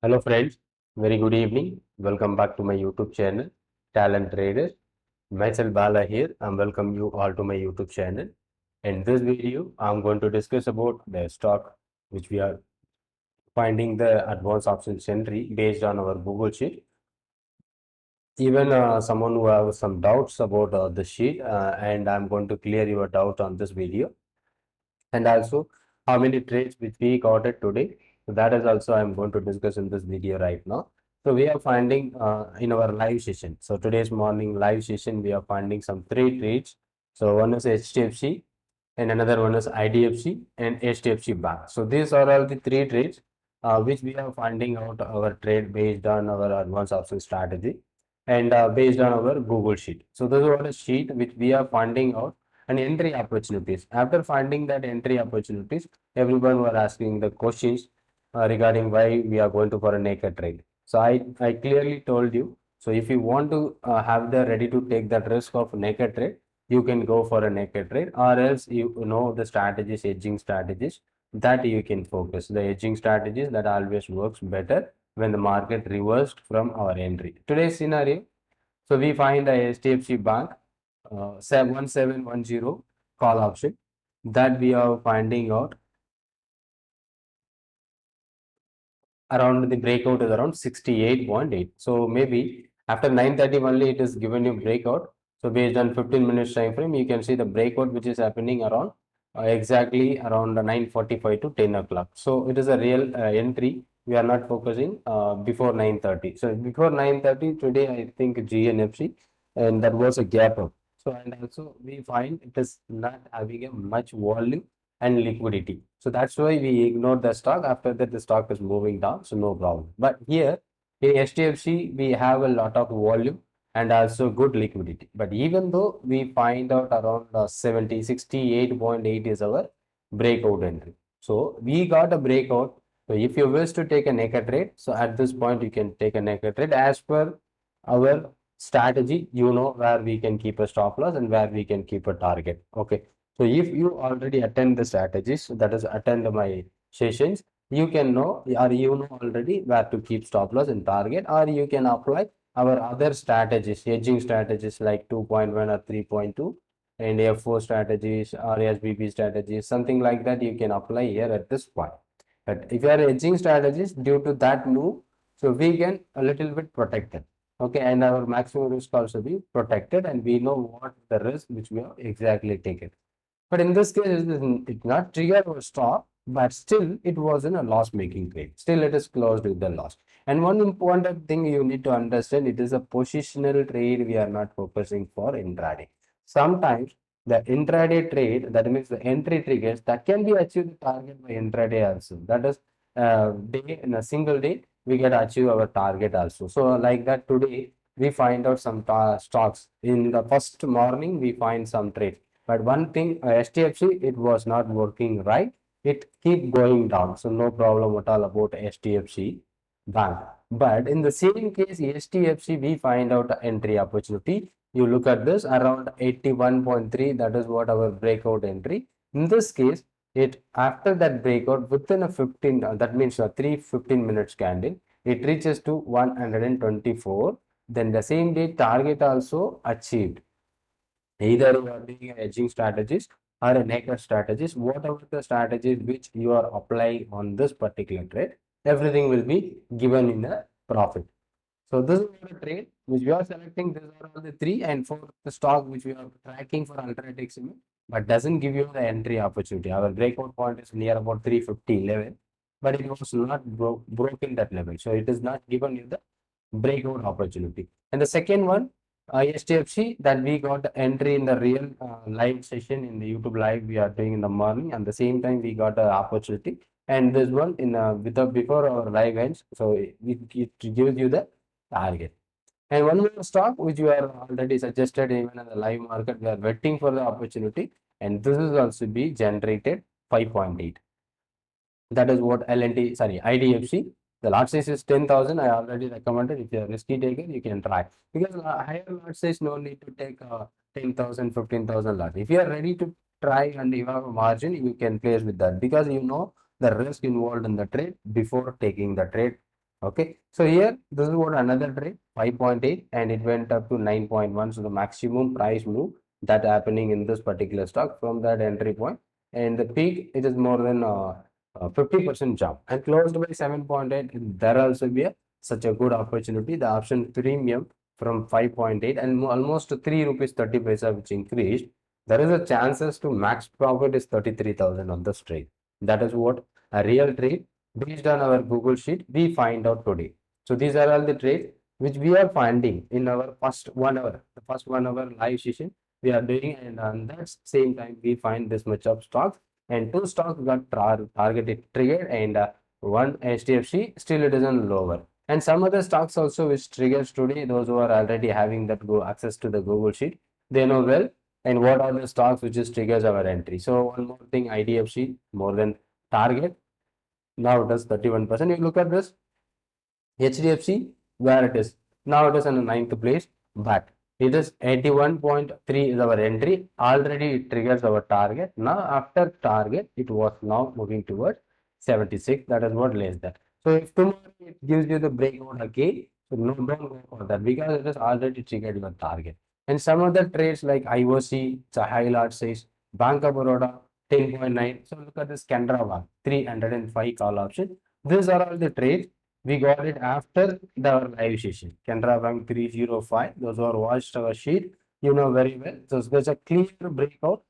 Hello friends, very good evening. Welcome back to my YouTube channel, Talent Traders. Myself Bala here. I welcome you all to my YouTube channel. In this video, I'm going to discuss about the stock which we are finding the advanced options entry based on our Google sheet. Even someone who has some doubts about the sheet, and I'm going to clear your doubt on this video. And also how many trades which we got it today. So that is also I'm going to discuss in this video right now. So we are finding in our live session. So today's morning live session, we are finding some three trades. So one is HDFC and another one is IDFC and HDFC Bank. So these are all the three trades which we are finding out our trade based on our advanced option strategy and based on our Google sheet. So this is what a sheet which we are finding out and entry opportunities. After finding that entry opportunities, everyone were asking the questions regarding why we are going to for a naked trade. So I clearly told you. So if you want to have the ready to take that risk of naked trade, you can go for a naked trade, or else you know the strategies, hedging strategies that you can focus. The hedging strategies that always works better when the market reversed from our entry. Today's scenario, so we find a HDFC Bank 1710 call option that we are finding out around the breakout is around 68.8. So maybe after 9:30 only it is given you breakout. So based on 15 minutes time frame, you can see the breakout which is happening around exactly around 9:45 to 10 o'clock. So it is a real entry. We are not focusing before 9:30. So before 9:30 today, I think GNFC, and that was a gap up. So and also we find it is not having a much volume and liquidity. So that's why we ignore the stock. After that, the stock is moving down, so no problem. But here in HDFC, we have a lot of volume and also good liquidity. But even though we find out around 68.8 is our breakout entry. So we got a breakout. So if you wish to take a naked trade, so at this point you can take a naked trade as per our strategy. You know where we can keep a stop loss and where we can keep a target. Okay. So if you already attend the strategies, that is attend my sessions, you can know or you know already where to keep stop loss and target, or you can apply our other strategies, hedging strategies like 2.1 or 3.2 and F4 strategies or SBB strategies, something like that you can apply here at this point. But if you are hedging strategies due to that move, so we can a little bit protected. Okay, and our maximum risk also be protected, and we know what the risk which we have exactly taken. But in this case, it not trigger or stop, but still it was in a loss-making trade. Still it is closed with the loss. And one important thing you need to understand, it is a positional trade we are not focusing for intraday. Sometimes the intraday trade, that means the entry triggers, that can be achieved the target by intraday also. That is day in a single day, we can achieve our target also. So like that today, we find out some stocks. In the first morning, we find some trades. But one thing, STFC, it was not working right. It keep going down. So no problem at all about STFC bank. But in the same case, STFC, we find out entry opportunity. You look at this around 81.3. That is what our breakout entry. In this case, it after that breakout within a 15, that means a 3 minutes candle, it reaches to 124. Then the same day target also achieved. Either you are doing a hedging strategies or a naked strategies, whatever the strategies which you are applying on this particular trade, everything will be given in a profit. So this is what a trade which we are selecting. These are all the three, and for the stock which we are tracking for ultratic cement, but doesn't give you the entry opportunity. Our breakout point is near about 350 level, but it was not broken that level. So it is not given you the breakout opportunity. And the second one, STFC, that we got entry in the real live session in the YouTube live we are doing in the morning. And the same time we got an opportunity. And this one in with the before our live ends, so it gives you the target. And one more stock which you are already suggested even in the live market, we are waiting for the opportunity, and this is also be generated 5.8. That is what LNT, sorry, IDFC. The lot size is 10,000. I already recommended. If you are risky taker, you can try. Because higher lot size, no need to take 10,000, 15,000 lot. If you are ready to try and you have a margin, you can place with that. Because you know the risk involved in the trade before taking the trade. Okay, so here this is what another trade 5.8 and it went up to 9.1. So the maximum price move that happening in this particular stock from that entry point, and the peak it is more than 50% jump and closed by 7.8. There also be such a good opportunity. The option premium from 5.8 and almost 3 rupees 30 paisa which increased. There is a chances to max profit is 33,000 on this trade. That is what a real trade based on our Google sheet we find out today. So these are all the trades which we are finding in our first 1 hour, the first 1 hour live session we are doing, and on that same time we find this much of stocks, and two stocks got targeted triggered, and one HDFC still it is on lower, and some other stocks also which triggers today. Those who are already having that go access to the Google sheet, they know well and what are the stocks which is triggers our entry. So one more thing, IDFC more than target, now it is 31%. You look at this HDFC where it is. Now it is in the ninth place, but it is 81.3 is our entry. Already it triggers our target. Now after target, it was now moving towards 76. That is what lays that. So if tomorrow it gives you the breakout again, so no, don't go for that because it is already triggered your target. And some other trades like IOC, it's a high large size, Bank of Baroda, 10.9. So look at this Canara Bank, 305 call option. These are all the trades we got it after the live session. Canara Bank 305. Those who are watched our sheet, you know very well. So there's a clear breakout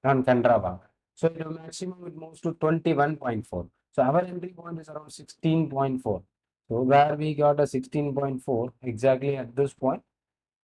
on Canara Bank. So the maximum it moves to 21.4. So our entry point is around 16.4. So where we got a 16.4 exactly at this point.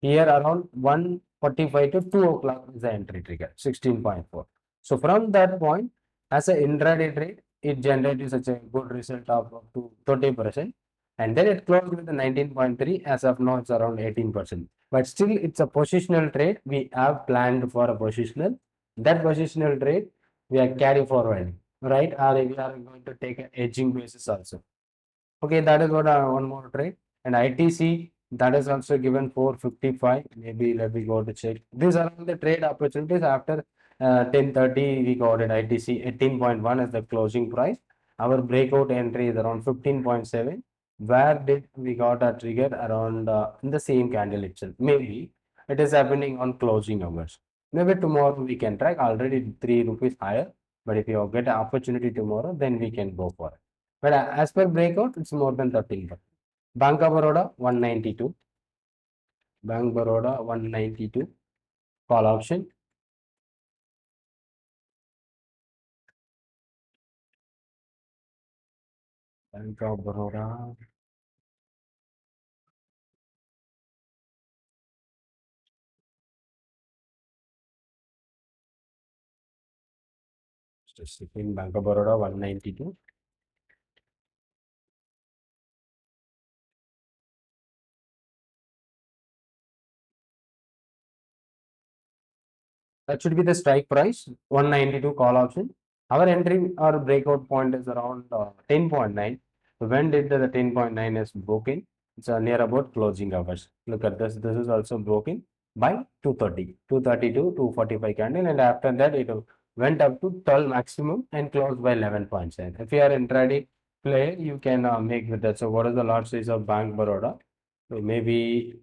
Here around 1:45 to 2 o'clock is the entry trigger, 16.4. So from that point, as an intraday trade, it generated such a good result of up to 30%. And then it closed with the 19.3. As of now, it's around 18%. But still, it's a positional trade. We have planned for a positional. That positional trade, we are carry forward, right? Or we are going to take an edging basis also. Okay, that is what one more trade. And ITC, that is also given 455. Maybe let me go to check. These are all the trade opportunities after 10:30. We got it ITC 18.1 as the closing price. Our breakout entry is around 15.7. Where did we got a trigger around in the same candle itself? Maybe it is happening on closing hours. Maybe tomorrow we can track already 3 rupees higher. But if you get an opportunity tomorrow, then we can go for it. But as per breakout, it's more than 13%. Bank of Baroda 192. Bank Baroda 192. Call option. Bank of Baroda. Just a second. Bank of Baroda 192. That should be the strike price 192 call option. Our entry or breakout point is around 10.9. When did the 10.9 is broken? It's near about closing hours. Look at this. This is also broken by 230, 232, 245 candle, and after that it went up to 12 maximum and closed by 11.7. If you are intraday player, you can make with that. So what is the lot size of Bank Baroda? So maybe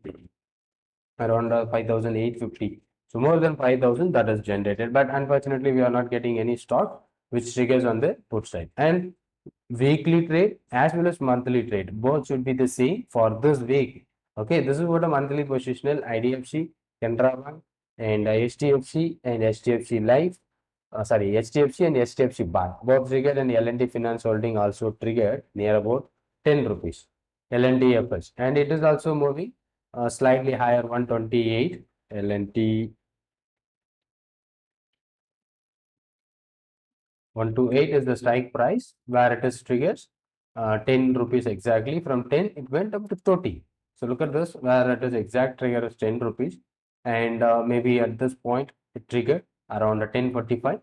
around 5,850. So more than 5,000 that is generated, but unfortunately we are not getting any stock which triggers on the put side. And weekly trade as well as monthly trade, both should be the same for this week. Okay, this is what a monthly positional IDFC, Canara Bank, and HDFC and HDFC Life. Sorry, HDFC and HDFC Bank both triggered, and L&T Finance Holding also triggered near about 10 rupees. L&T FS, and it is also moving slightly higher 128. L&T 128 is the strike price where it is triggers 10 rupees exactly. From 10 it went up to 30. So look at this where it is exact trigger is 10 rupees, and maybe at this point it triggered around 10:45,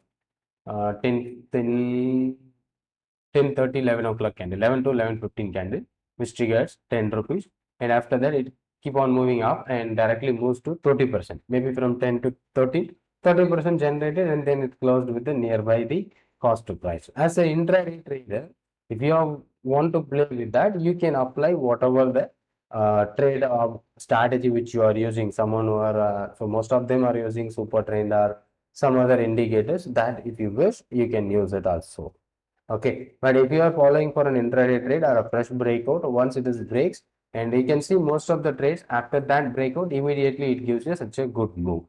10:30, 11 o'clock candle, 11 to 11:15 candle, which triggers 10 rupees. And after that, it keep on moving up and directly moves to 30%. Maybe from 10 to 13, 30% generated, and then it closed with the nearby the cost to price. As an intraday trader, if you have want to play with that, you can apply whatever the trade strategy which you are using. Someone who are so most of them are using super trend or some other indicators, that if you wish you can use it also. Okay, but if you are following for an intraday trade or a fresh breakout, once it is breaks, and you can see most of the trades after that breakout, immediately it gives you such a good move.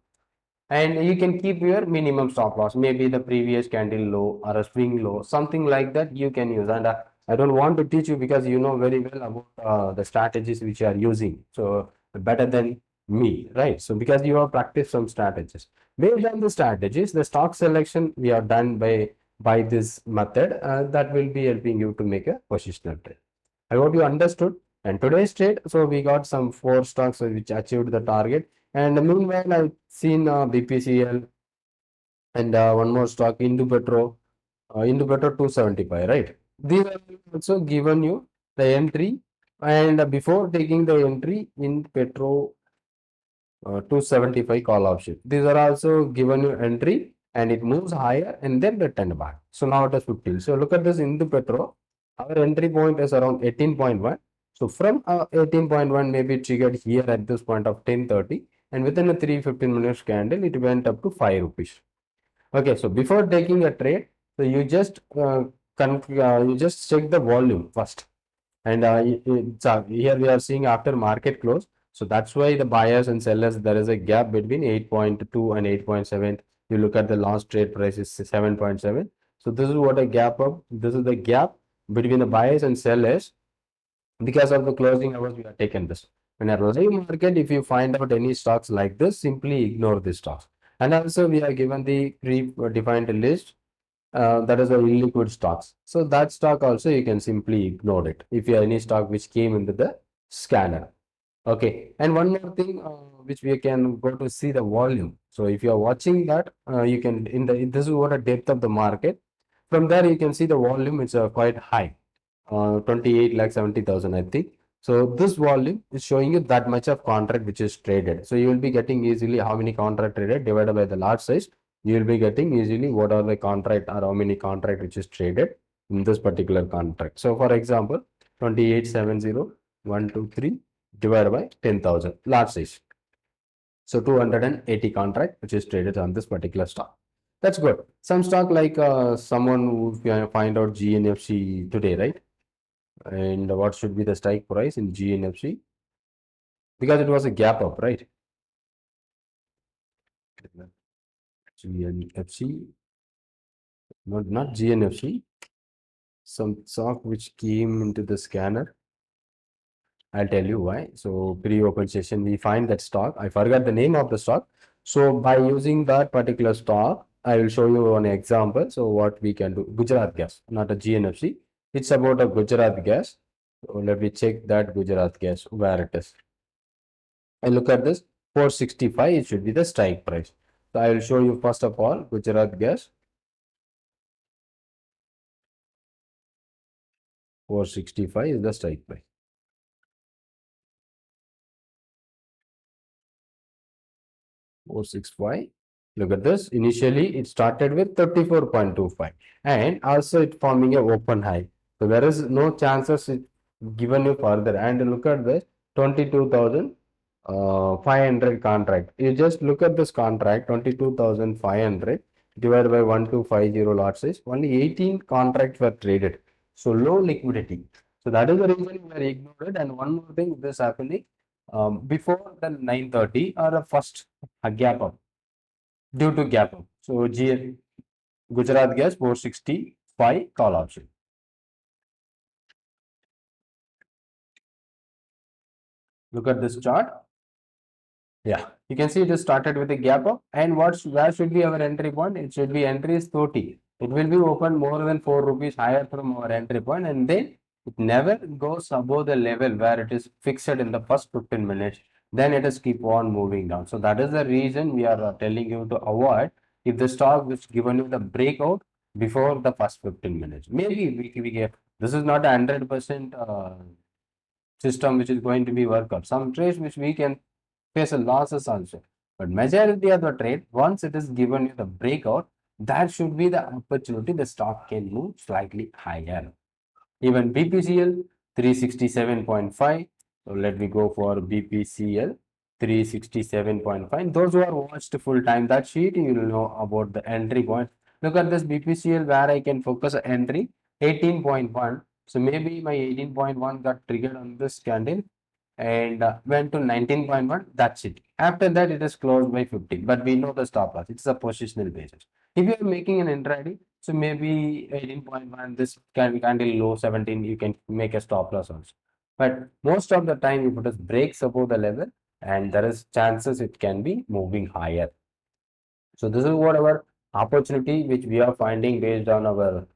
And you can keep your minimum stop loss, maybe the previous candle low or a swing low, something like that you can use. And I don't want to teach you because you know very well about the strategies which you are using, so better than me, right? So because you have practiced some strategies, based on the strategies, the stock selection we are done by this method, that will be helping you to make a positional trade. I hope you understood. And today's trade, so we got some four stocks which achieved the target. And meanwhile, I've seen BPCL and one more stock, Indupetro 275, right? These are also given you the entry, and before taking the entry in Petro 275 call option. These are also given you entry and it moves higher and then return back. So now it is 15. So look at this into Petro. Our entry point is around 18.1. So from 18.1 maybe triggered here at this point of 10:30, and within a 3-15 minutes candle it went up to 5 rupees. Okay, so before taking a trade, so you just check the volume first. And here we are seeing after market close. So that's why the buyers and sellers, there is a gap between 8.2 and 8.7. You look at the last trade price is 7.7. So this is what a gap of, this is the gap between the buyers and sellers. Because of the closing hours, we have taken this. In a live market, if you find out any stocks like this, simply ignore the stocks. And also we are given the pre-defined list, that is a illiquid stocks. So that stock also you can simply ignore it if you have any stock which came into the scanner. Okay, and one more thing which we can go to see the volume. So if you are watching that, you can this is what a depth of the market. From there you can see the volume is quite high, 28 lakh 70,000 I think. So this volume is showing you that much of contract which is traded. So you will be getting easily how many contract traded divided by the lot size. You will be getting easily what are the contract or how many contract which is traded in this particular contract. So for example, 2870,123 divided by 10,000 large size. So 280 contract which is traded on this particular stock. That's good. Some stock like someone who find out GNFC today, right? And what should be the strike price in GNFC? Because it was a gap up, right? GNFC, not GNFC. Some stock which came into the scanner. I'll tell you why. So pre-open session, we find that stock. I forgot the name of the stock. So by using that particular stock, I will show you an example. So what we can do, Gujarat Gas, not a GNFC. It's about a Gujarat Gas. So let me check that Gujarat Gas, where it is. I look at this 465, it should be the strike price. So I will show you first of all Gujarat Gas 465 is the strike price. 465. Look at this. Initially, it started with 34.25 and also it forming a open high. So there is no chances it given you further. And look at this 22,500 contract. You just look at this contract 22,500 divided by 1250 lot size. Only 18 contracts were traded. So low liquidity. So that is the reason we are ignored. And one more thing, this happening before the 9:30 or a first a gap up due to gap up. So Gujarat Gas 465 call option. Look at this chart. Yeah, you can see it is started with a gap up, and where should be our entry point? It should be entry is 30. It will be open more than 4 rupees higher from our entry point, and then it never goes above the level where it is fixed in the first 15 minutes. Then it is keep on moving down. So that is the reason we are telling you to avoid if the stock is given you the breakout before the first 15 minutes. Maybe we get this is not a 100% system which is going to be work out. Some trades which we can face a losses also. But majority of the trade, once it is given you the breakout, that should be the opportunity the stock can move slightly higher. Even BPCL 367.5. So let me go for BPCL 367.5. Those who are watched full time that sheet, you will know about the entry point. Look at this BPCL where I can focus entry 18.1. So maybe my 18.1 got triggered on this candle and went to 19.1. That's it. After that, it is closed by 15. But we know the stop loss. It's a positional basis. If you are making an intraday, so maybe 18.1, this candle low 17, you can make a stop loss also. But most of the time, if it is breaks above the level, and there is chances it can be moving higher. So this is what our opportunity which we are finding based on our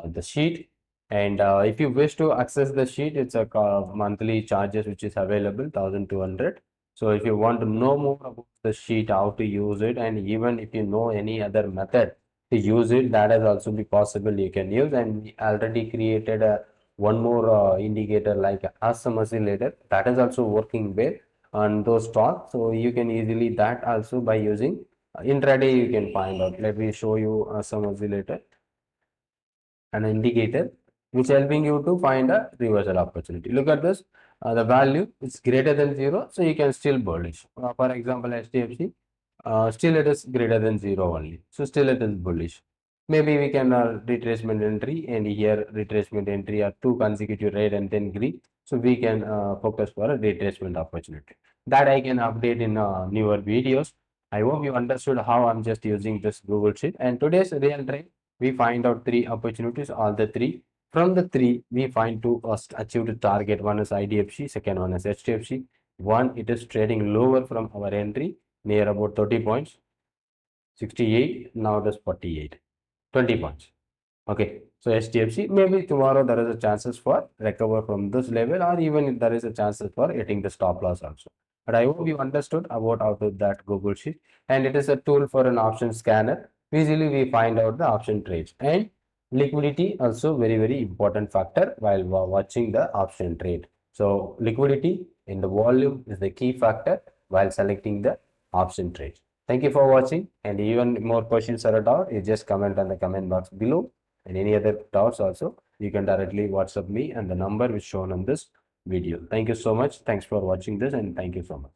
the sheet. And if you wish to access the sheet, it's a monthly charges which is available 1200. So if you want to know more about the sheet, how to use it, and even if you know any other method to use it, that is also be possible you can use. And we already created a one more indicator like awesome oscillator that is also working well on those stocks. So you can easily that also by using intraday you can find out. Let me show you some oscillator, an indicator which helping you to find a reversal opportunity. Look at this, the value is greater than 0, so you can still bullish. For example, HDFC, still it is greater than 0 only, so still it is bullish. Maybe we can retracement entry, and here retracement entry are 2 consecutive red and then green, so we can focus for a retracement opportunity. That I can update in newer videos. I hope you understood how I'm just using this Google Sheet. And today's real trade, we find out 3 opportunities, all the 3. From the 3, we find 2 achieved the target. One is IDFC, second one is HDFC. One, it is trading lower from our entry, near about 30 points, 68, now it is 48, 20 points. Okay, so HDFC, maybe tomorrow there is a chances for recover from this level, or even if there is a chances for hitting the stop loss also. But I hope you understood about how to that Google Sheet, and it is a tool for an option scanner. Easily we find out the option trades, and liquidity also very important factor while watching the option trade. So liquidity in the volume is the key factor while selecting the option trade. Thank you for watching, and even more questions or a doubt, you just comment on the comment box below. And any other doubts also, you can directly WhatsApp me, and the number is shown on this video. Thank you so much. Thanks for watching this, and thank you so much.